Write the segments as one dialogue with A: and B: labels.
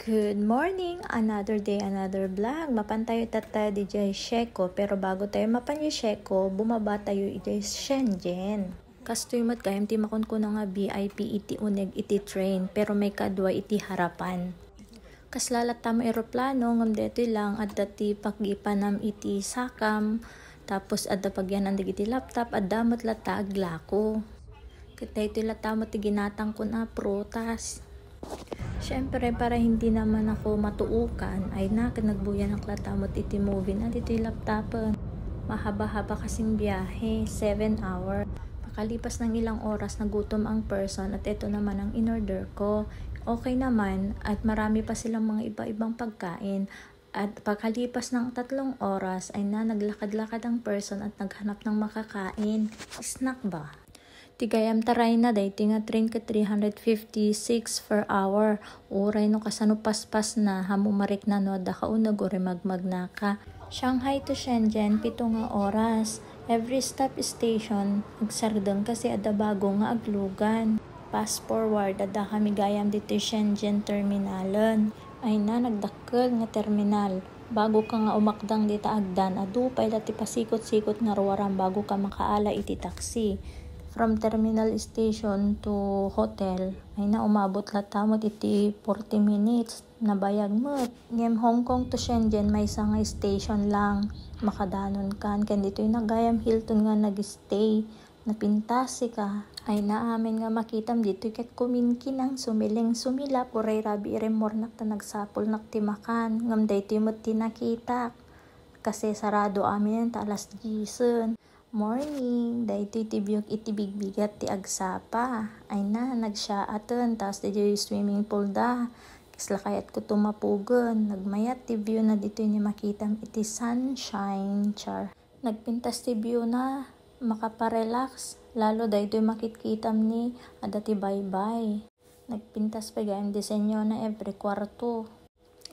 A: Good morning! Another day, another vlog. Mapantayo tayo di jay Sheko. Pero bago tayo mapanyo Sheko, bumaba tayo di Shenzhen. Kastoy mat kayam ti makon ko nga VIP iti uneg iti train. Pero may kadwa iti harapan. Kaslalat tamo eroplano, ngam deto lang at dati pagipanam iti sakam. Tapos adda pagyanan iti laptop at damot lata aglako. Kaya ito latamot ti ginatang ko na prutas. Siyempre, para hindi naman ako matuukan, ay nagbuyan ng klatamot iti movie na dito yung laptopon. Mahaba-haba kasing biyahe, 7 hours. Pakalipas ng ilang oras, nagutom ang person at ito naman ang in-order ko. Okay naman at marami pa silang mga iba-ibang pagkain. At pagkalipas ng 3 oras ay naglakad-lakad ang person at naghanap ng makakain. Snack ba? Tigayam taray na day tinga train ka 356 per hour. Uray no kasano paspas na hamumarik na no da kaunag uri magmag na ka. Shanghai to Shenzhen 7 nga oras. Every stop station agsardeng kasi ada bago nga aglugan. Fast forward ada kami gayam dito Shenzhen terminalon. Ay na nagdakkel nga terminal. Bago ka nga umakdang dito agdan adu pay dati pasikot-sikot nga ruwaran bago ka makaala iti taxi. From terminal station to hotel, ay na umabot latamot iti 40 minutes. Nabayag mo. Ngem Hong Kong to Shenzhen, may isang station lang. Makadanon kan. Kaya dito yung nagayam Hilton nga nag-stay. Napintasi ka. Ay na amin nga makitam dito ket kuminkin ang sumiling sumilap. Uray rabi iremornak na nagsapol naktimakan. Ngam dito yung tinakita. Kasi sarado amin yung alas 10. Morning, dahito itibyok itibigbigat ti agsapa. Ay na, nagsyaatan, tas dito yung swimming pool da. Kisla kayat ko tumapugan. Nagmayat ti view na dito yung makitam iti sunshine, char. Nagpintas ti view na, makaparelax. Lalo dahito yung makitkitam ni adati bye-bye. Nagpintas pa gayang disenyo na every kwarto.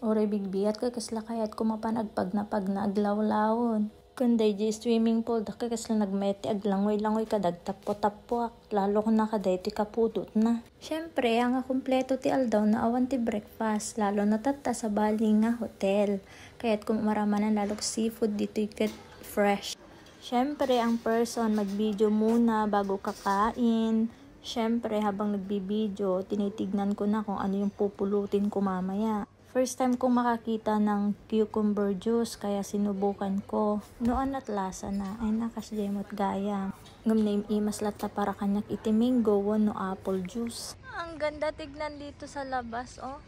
A: Ore bigbigat ko, kisla kayat ko mapanagpag na aglawlawon. Kunday di swimming pool da kasla nagmeti aglangoy-langoy kadagtapo-tapo lalo kung nakaday ti kapudot na. Syempre ang kumpleto ti aldaw na awan ti breakfast lalo na tata sa bali nga hotel. Kaya't kung maramanan lalok seafood dito ikat fresh. Syempre ang person mag-video muna bago kakain. Syempre habang nagbibideo tinitignan ko na kung ano yung pupulutin ko mamaya. First time kong makakita ng cucumber juice kaya sinubukan ko. Noon at lasa na ay nakasjemot gaya. Ngam name imas lata para kanyak iti mango no apple juice. Ang ganda tignan dito sa labas oh.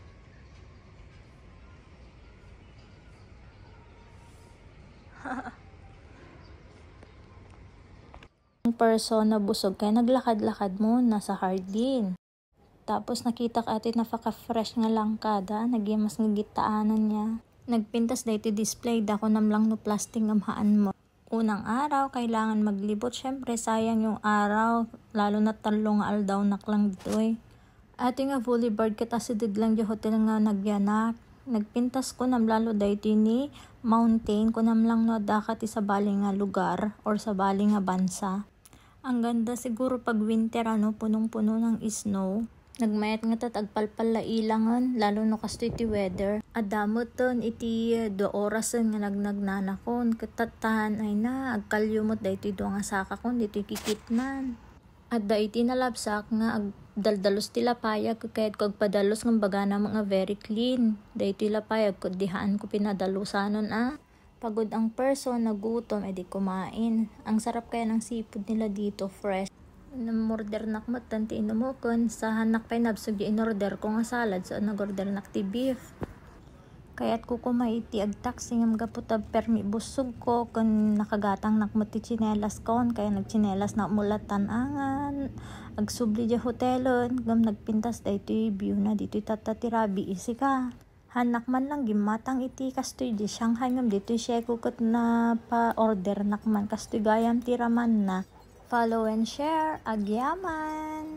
A: Ang person na busog kaya naglakad-lakad muna sa hardin. Tapos nakita ka ati napaka-fresh nga langkada, nagimas nga gitaanan niya. Nagpintas da iti display, dako namlang no plastic amhaan mo. Unang araw, kailangan maglibot. Syempre, sayang yung araw, lalo na 3 nga aldaw naklang dito eh. Ati nga boulevard katasidid lang di hotel nga nagyanak. Nagpintas ko nam lalo da iti ni mountain, ko namlang no dakat sa bali nga lugar or sa bali nga bansa. Ang ganda siguro pag winter punong-puno ng snow. Nagmayat nga tatagpalpal la ilangan, lalo no kasto iti weather. Adamot ton iti 2 orasan nga nagnagnanakon. Katatahan ay na, agkalyumot da iti 2 nga saka kon, dito kikitnan. At da iti nalabsak nga agdaldalos ti lapayag, kahit ko agpadalos ng baga na mga very clean. Da iti lapayag ko, dihaan ko pinadalusanon Pagod ang person, nagutom, edi kumain. Ang sarap kaya ng seafood nila dito, fresh. Namorder nak matanti inumukon sa hanak pay nabsog di in-order ko nga salad so nag-order nak ti beef. Kaya't ko kumaiti ag taxi ngam gaputab permi busog ko kun nakagatang nakmat ti tsinelas kon kaya nagtsinelas na mulatan angan. Ag subli di hotelon ngam nagpintas da iti view na dito tatatirabi isi ka. Hanak man lang gimatang iti kastoy di Shanghai ngam dito Sheko ket na pa order nakman kastoy gayam tiraman na. Follow and share. Agyaman!